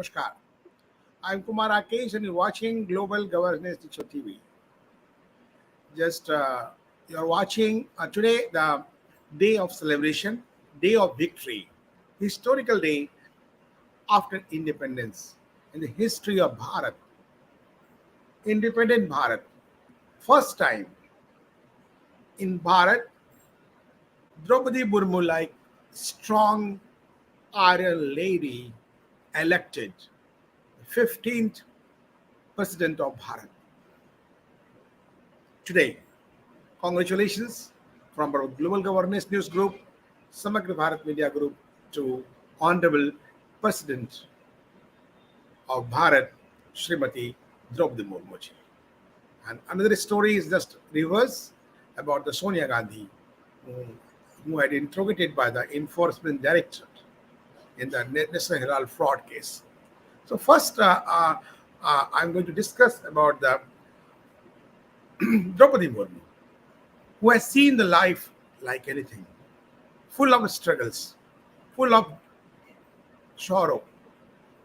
Namaskar. I'm Kumar Rakesh and you're watching Global Governance Show TV. Just you're watching today the day of celebration, day of victory, historical day after independence in the history of Bharat, independent Bharat. First time in Bharat, Draupadi Murmu, like strong Aryan lady, elected 15th president of Bharat today. Congratulations from our Global Governance News Group, Samagra Bharat Media Group to Honorable President of Bharat, Srimati Draupadi Murmu ji. And another story is just reverse about the Sonia Gandhi, who, who had interrogated by the Enforcement Directorate in the National Herald fraud case. So first, I'm going to discuss about the Draupadi Murmu, who has seen the life like anything, full of struggles, full of sorrow,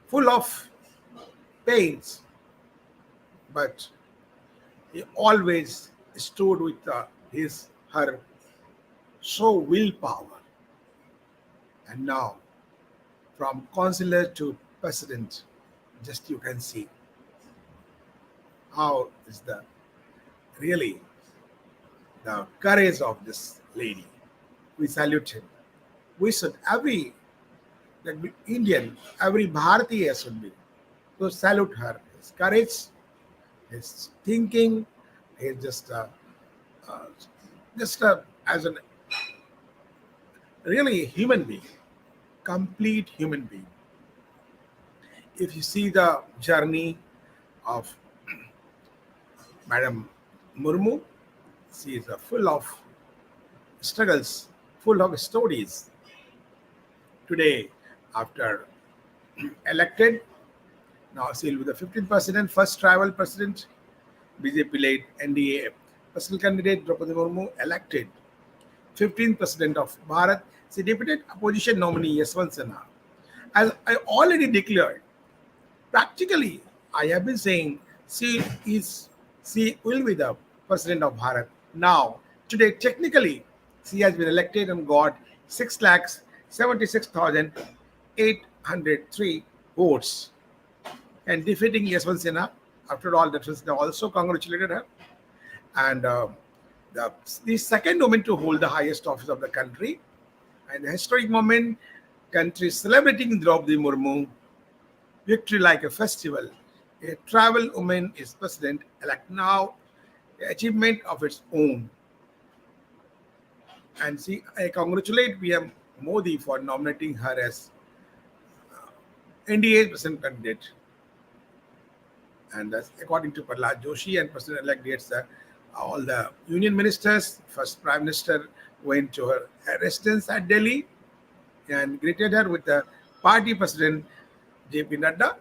full of pains, but he always stood with her so willpower. And now, from consular to president, just you can see how is the really the courage of this lady. We salute him. We should every Indian, every Bharatiya should be to salute her. His courage, his thinking, is uh, just as a really human being, complete human being. If you see the journey of Madam Murmu, she is full of struggles, full of stories. Today, after elected, now she will be the 15th president, first tribal president, BJP-led NDA personal candidate Draupadi Murmu elected 15th president of Bharat. She defeated opposition nominee Yashwant Sinha. As I already declared, practically I have been saying she will be the president of Bharat. Now, today technically she has been elected and got 6,76,803 votes and defeating Yashwant Sinha. After all, that was also congratulated her. And the second woman to hold the highest office of the country. And the historic moment, country celebrating Draupadi Murmu, victory like a festival. A travel woman is president elect now, achievement of its own. And see, I congratulate PM Modi for nominating her as NDA president candidate. And according to Prahlad Joshi and President-elect gets all the union ministers, first Prime Minister went to her residence at Delhi and greeted her with the party president JP Nadda.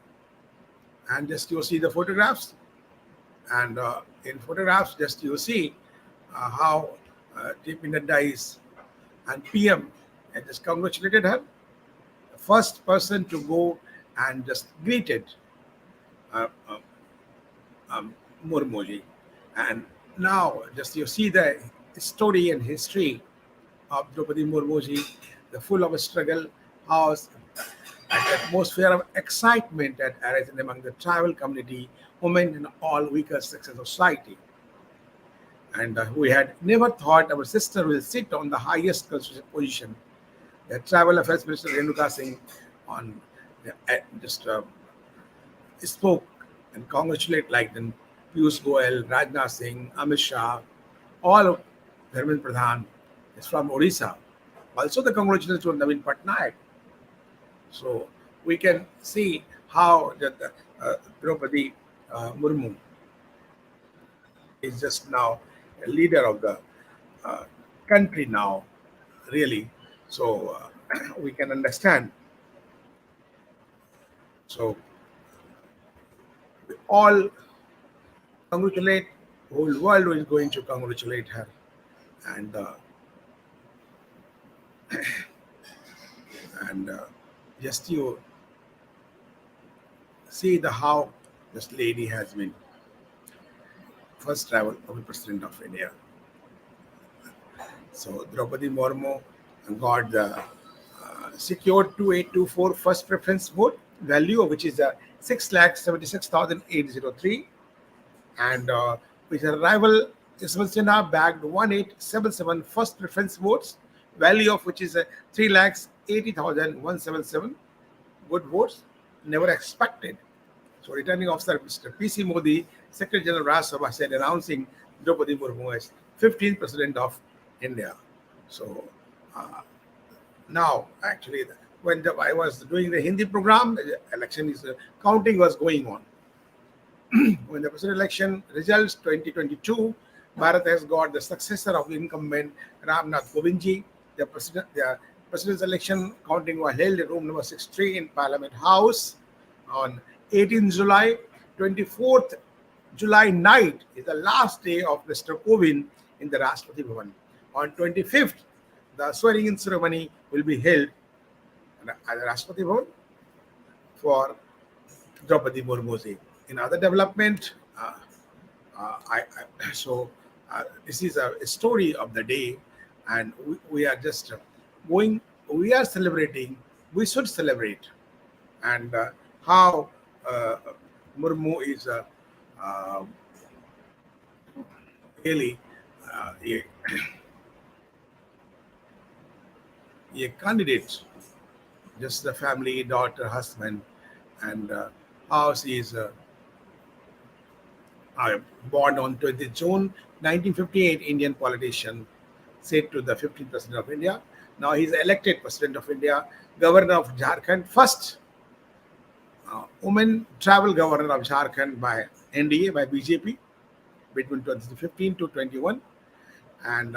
And just you see the photographs. And in photographs, just you see how JP Nadda is and PM and just congratulated her. The first person to go and just greeted uh, uh, Murmuji. And now, just you see the story and history of Draupadi Murmuji, the full of struggle, how an atmosphere of excitement that arises among the tribal community, women, and all weaker sections of society. And we had never thought our sister will sit on the highest constitutional position. The Travel Affairs Minister Renuka Singh on just spoke and congratulate like then Piyush Goyal, Rajnath Singh, Amit Shah, all of Dharmendra Pradhan is from Odisha. Also the congratulations to Naveen Patnaik. So we can see how Draupadi Murmu is just now a leader of the uh, country now, really. So we can understand. So we all congratulate, whole world is going to congratulate her. And and just you see the how this lady has been first travel of the president of India. So Draupadi Murmu got the secured 2824 first preference vote value, which is 6,76,803, and with her rival Ismail Sinha bagged 1877 first preference votes, value of which is 3,80,177. Good votes, never expected. So returning officer Mr. P.C. Modi, Secretary General Raj Sabha, said announcing Draupadi Murmu as 15th President of India. So now, actually, when I was doing the Hindi program, the election is counting was going on. When the president election results 2022, Bharat has got the successor of the incumbent Ramnath Kovindji. The president's election counting was held in room number 63 in Parliament House on 18 July. 24th July night is the last day of Mr. Kovind in the Rashtrapati Bhavan. On 25th, the swearing-in ceremony will be held at the Rashtrapati Bhavan for Draupadi Murmu. In other development, this is a story of the day, and we are just going. We are celebrating. We should celebrate, and how Murmu is really a candidate, just the family, daughter, husband, and how she is born on 20th June 1958, Indian politician, said to the 15th President of India. Now he is elected President of India, Governor of Jharkhand, first woman travel governor of Jharkhand by NDA, by BJP, between 2015 to 21. And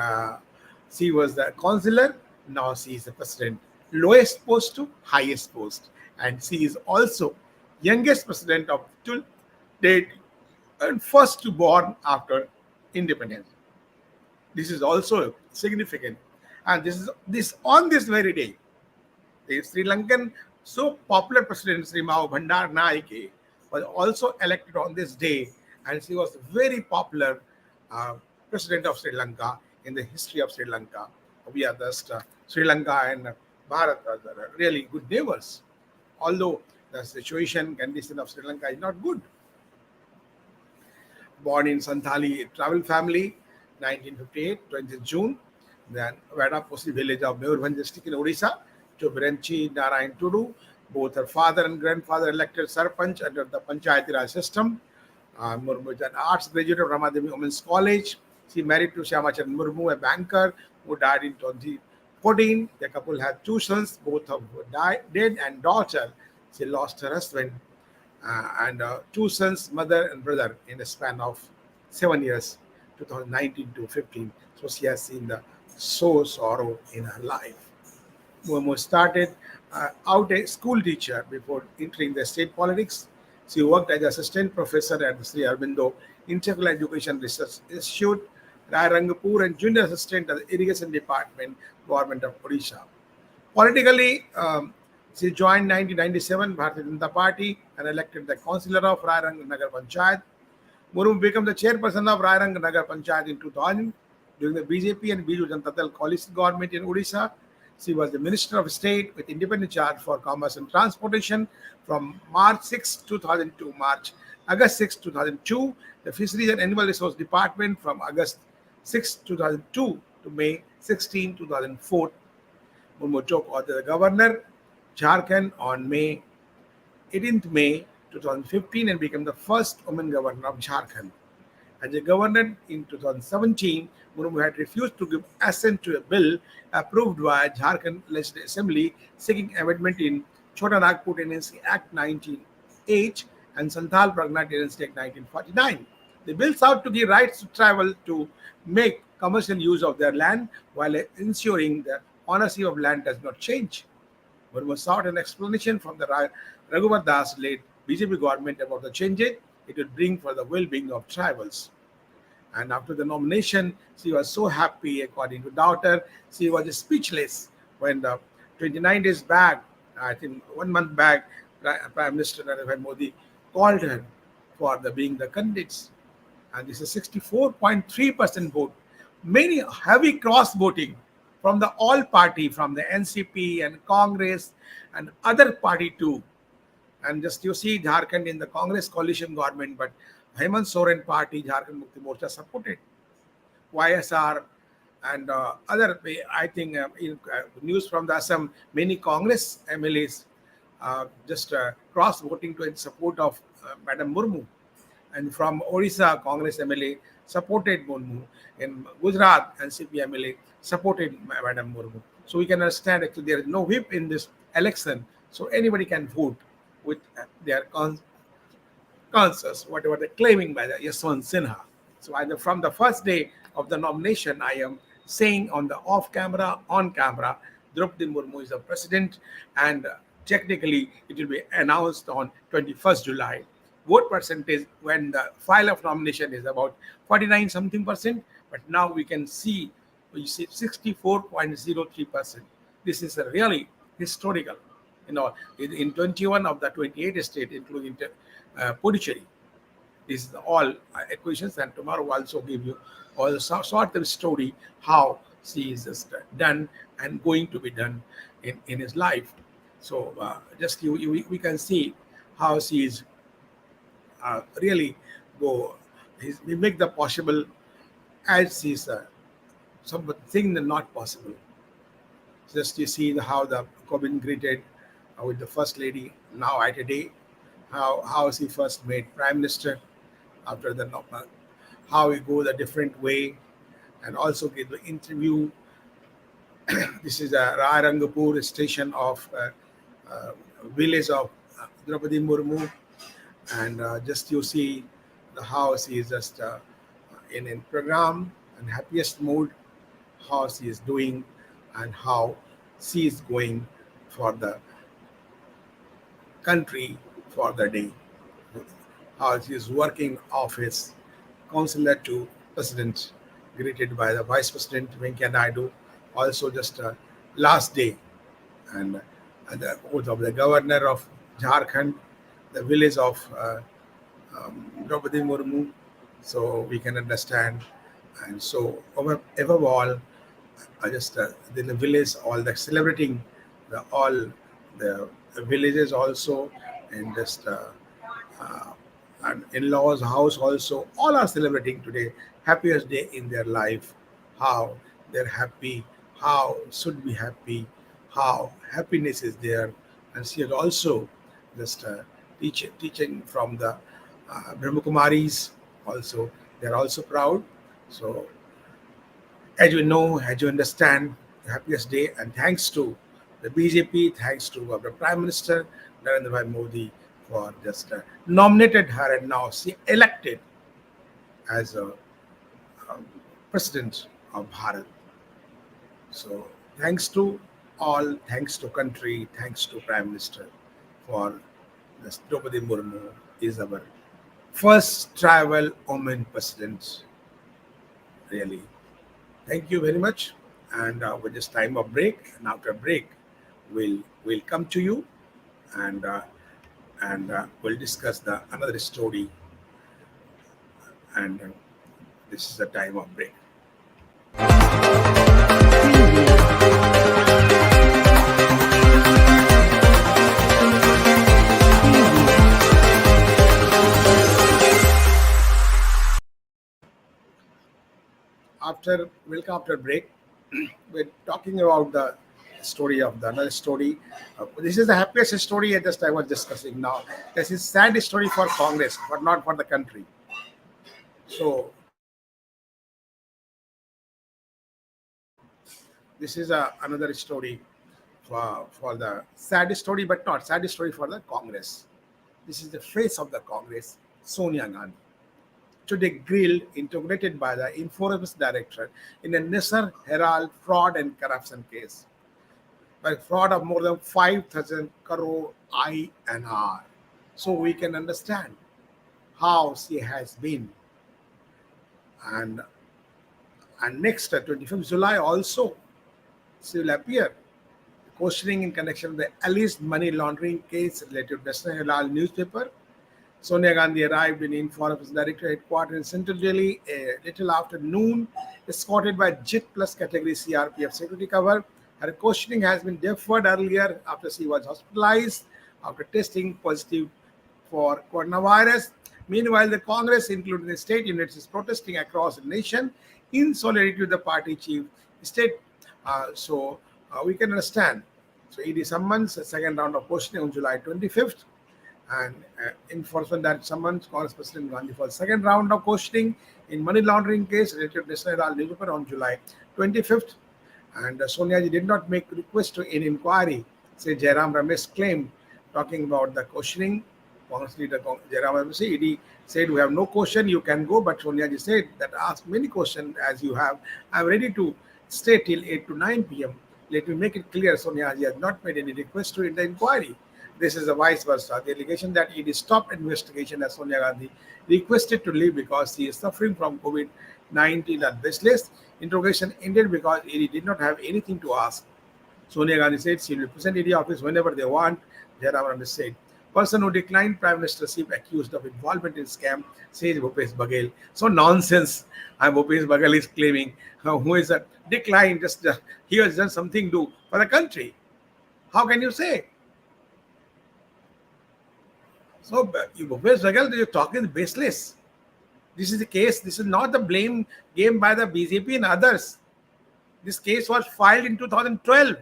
she was the consular. Now she is the president, lowest post to highest post. And she is also youngest president of till date and first to born after independence. This is also significant. And this on this very day, the Sri Lankan so popular president Sri Mao Bhandar Naike was also elected on this day, and she was a very popular president of Sri Lanka in the history of Sri Lanka. We are just Sri Lanka and Bharat are really good neighbors, although the situation condition of Sri Lanka is not good. Born in Santali travel family, 1958, 20th June, then Vadaposi village of Mayurbhanj district in Odisha, to Birenchi Narayan Tudu. Both her father and grandfather elected Sarpanch under the Panchayati Raj system. Murmu is an arts graduate of Ramadevi Women's College. She married to Shyamachandra Murmu, a banker who died in 2014. The couple had two sons, both of who died, dead, and daughter. She lost her husband and two sons, mother and brother, in a span of 7 years, 2019 to 15. So she has seen the sorrow in her life. Murmu started out a school teacher before entering the state politics. She worked as assistant professor at the Sri Aurobindo Integral Education Research Institute, Rangapur, and junior assistant at the Irrigation Department, Government of Odisha. Politically, she joined 1997 Bharatiya Janata Party and elected the councillor of Rairang Nagar Panchayat. Murmu became the chairperson of Rairang Nagar Panchayat in 2000 during the BJP and Biju Janata Dal coalition government in Odisha. She was the Minister of State with independent charge for commerce and transportation from March 6, 2000 to August 6, 2002. The Fisheries and Animal Resource Department from August 6, 2002 to May 16, 2004. Murmu took over the governor, Jharkhand, on 18th May 2015 and became the first woman governor of Jharkhand. As a governor in 2017, Murmu had refused to give assent to a bill approved by Jharkhand Legislative Assembly seeking amendment in Chota Nagpur Tenancy Act 1908 and Santhal Pragna Tenancy Act 1949. The bill sought to give rights to travel to make commercial use of their land while ensuring the ownership of land does not change. Murmu sought an explanation from the Raghuvar Das led BJP government about the changes it would bring for the well-being of tribals. And after the nomination, she was so happy, according to daughter. She was speechless when the 29 days back, I think 1 month back, Prime Minister Narendra Modi called her for the being the candidates. And this is 64.3% vote. Many heavy cross voting from the all party, from the NCP and Congress and other party too. And just you see Jharkhand in the Congress coalition government, but Hemant Soren party, Jharkhand Mukti Morcha supported YSR and other. I think in news from the Assam, many Congress MLAs just cross voting to in support of Madam Murmu, and from Odisha Congress MLA supported Murmu. In Gujarat NCP MLA supported Madam Murmu. So we can understand actually there is no whip in this election, so anybody can vote with their conscience, whatever they're claiming by the Yaswant Sinha. So either from the first day of the nomination, I am saying on the off camera, on camera, Draupadi Murmu is the president, and technically it will be announced on 21st July. Vote percentage when the file of nomination is about 49 something percent, but now we see 64.03%. This is a really historical, in 21 of the 28 states, including Puducherry. This is all equations, and tomorrow I'll also give you all the sort of story how she is just done and going to be done in his life. So just we can see how she is really go. We make the possible as she is something that not possible. Just you see how the Corbyn greeted with the first lady now at a day, how she first made prime minister after the knock, how we go the different way, and also give the interview. This is a Rangapur station of village of Draupadi Murmu, and just you see the how she is just in program and happiest mood, how she is doing, and how she is going for the country for the day. How she is working office, counselor to president, greeted by the vice president Venkaya Naidu. Also, just last day, and the oath of the governor of Jharkhand, the village of Draupadi Murmu. So we can understand, and so above all, just in the village, all the celebrating, all the villages also, and just and in-laws house also, all are celebrating today happiest day in their life. How they're happy, how should be happy, how happiness is there, and she is also just teaching from the Brahmakumaris also. They're also proud. So as you know, as you understand, the happiest day, and thanks to the BJP, thanks to our Prime Minister Narendra Bhai Modi for just nominated her, and now she elected as a president of Bharat. So thanks to all, thanks to country, thanks to Prime Minister for this. Draupadi Murmu is our first travel woman president. Really, thank you very much. And with this time of break, and after break, we'll come to you, and we'll discuss the another story. And this is the time of break. After break, we're talking about the story of the another story. This is the happiest story I was discussing now. This is sad story for Congress, but not for the country. So this is another story for the sad story, but not sad story for the Congress. This is the face of the Congress, Sonia Gandhi. Today grilled, integrated by the Informers Director in a Nisar Herald fraud and corruption case, by fraud of more than 5,000 crore INR. So we can understand how she has been. And next 25th July also, she will appear questioning in connection with the alleged money laundering case related to National Herald newspaper, Sonia Gandhi arrived in Foreign Affairs Director headquarters in Central Delhi a little after noon, escorted by JIT plus category CRPF security cover. Her questioning has been deferred earlier after she was hospitalized after testing positive for coronavirus. Meanwhile, the Congress, including the state units, is protesting across the nation in solidarity with the party chief state. We can understand. So ED summons a second round of questioning on July 25th, and enforcement that summons Congress President Gandhi for the second round of questioning in money laundering case related to National Herald newspaper on July 25th. And Sonia ji did not make request to an inquiry, say Jairam Ramesh claimed, talking about the questioning. Congress leader Jairam Ramesh, ED said, we have no question, you can go. But Sonia ji said that ask many questions as you have. I'm ready to stay till 8 to 9 p.m. Let me make it clear, Sonia ji has not made any request to the inquiry. This is a vice versa. The allegation that ED stopped investigation as Sonia Gandhi requested to leave because she is suffering from COVID-19 at baseless. Interrogation ended because ED did not have anything to ask. Sonia Gandhi said she will present ED office whenever they want. Jairam Ramesh said, person who declined Prime Ministership accused of involvement in scam, says Bhupesh Baghel. So nonsense. Bhupesh Baghel is claiming who is a decline, just he has done something to for the country. How can you say? So, Bhupesh Baghel, you're talking baseless. This is the case. This is not the blame game by the BJP and others. This case was filed in 2012.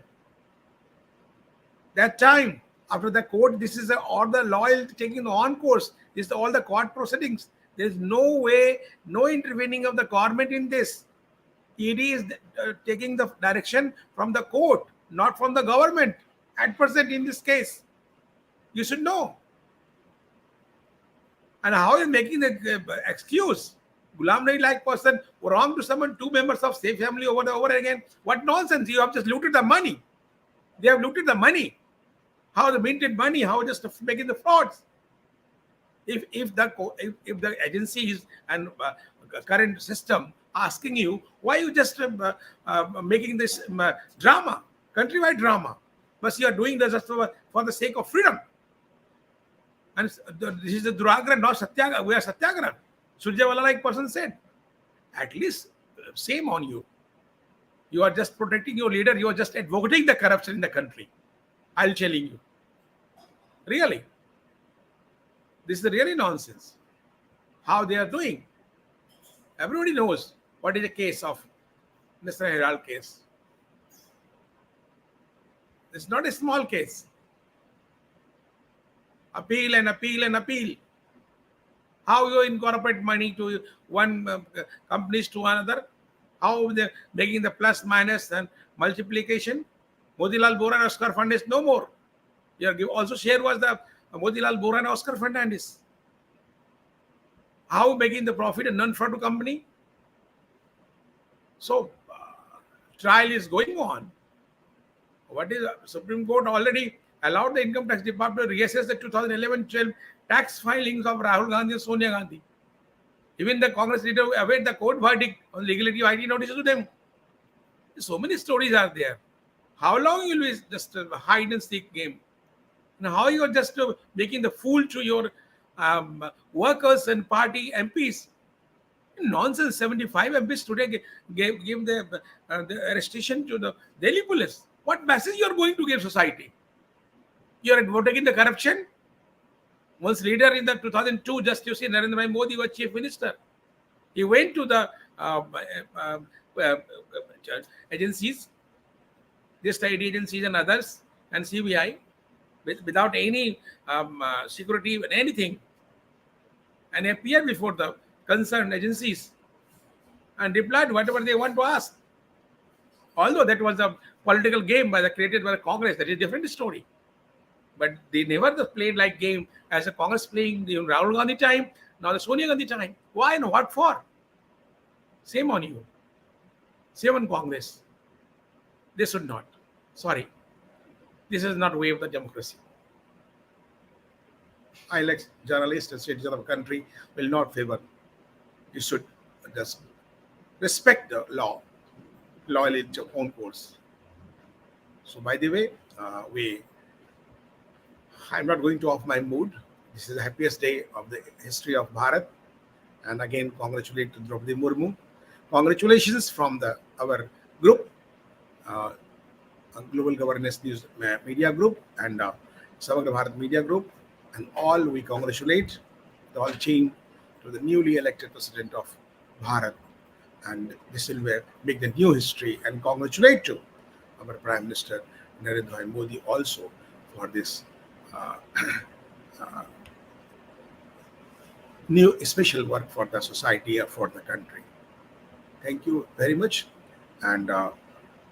That time, after the court, this is all the law is taking on course. This is all the court proceedings. There is no way, no intervening of the government in this. ED is taking the direction from the court, not from the government. At present, in this case, you should know. And how is making the excuse? Ghulam Nabi like person wrong to summon two members of same family over and over again. What nonsense! You have just looted the money. They have looted the money. How they minted money? How just making the frauds? If the agency is and current system asking you why you just making this drama, countrywide drama, but you are doing this just for the sake of freedom. And this is the Duragra, not Satyagraha. We are Satyagraha. Surjewala like person said. At least shame on you. You are just protecting your leader. You are just advocating the corruption in the country. I'm telling you. Really. This is really nonsense. How they are doing. Everybody knows what is the case of Mr. Herald case. It's not a small case. Appeal and appeal and appeal. How you incorporate money to one companies to another? How they making the plus minus and multiplication? Motilal Bora and Oscar Fernandez no more. Also share was the Motilal Bora and Oscar Fernandez. How making the profit a non-fraud company? So trial is going on. What is Supreme Court already allowed the Income Tax Department to reassess the 2011-12 tax filings of Rahul Gandhi and Sonia Gandhi. Even the Congress leader await the court verdict on legality of ID notices to them. So many stories are there. How long will we just hide and seek game? And how you are just making the fool to your workers and party MPs? Nonsense. 75 MPs today gave the arrestation to the Delhi police. What message you are going to give society? You are advocating the corruption. Once leader in the 2002, just you see, Narendra Modi was chief minister. He went to the agencies, just ID agencies and others, and CBI, without any security and anything, and appeared before the concerned agencies and replied whatever they want to ask. Although that was a political game created by the Congress, that is a different story. But they never played like game as a Congress playing the Rahul Gandhi time, now the Sonia Gandhi time. Why and what for? Shame on you. Shame on Congress. They should not. Sorry. This is not way of the democracy. I like journalists and citizens of the country will not favor. You should just respect the law. Law is its own course. So by the way, I'm not going to off my mood. This is the happiest day of the history of Bharat. And again, congratulate to Draupadi Murmu. Congratulations from the our group, uh, Global Governance News Media Group and Samagra Bharat Media Group, and all we congratulate the all team to the newly elected president of Bharat, and this will make the new history. And congratulate to our Prime Minister Narendra Bhai Modi also for this uh, uh, new special work for the society or for the country. Thank you very much, and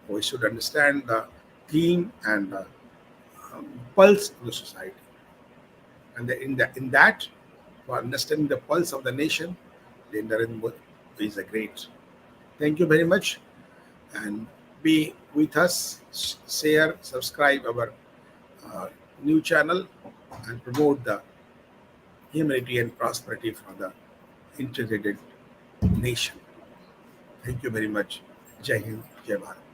we should understand the theme and pulse of the society, and in that, for understanding the pulse of the nation, the Narendra Modi is a great. Thank you very much, and be with us. Share, subscribe our uh, new channel, and promote the humanity and prosperity for the integrated nation. Thank you very much. Jai Hind, Jai Bharat.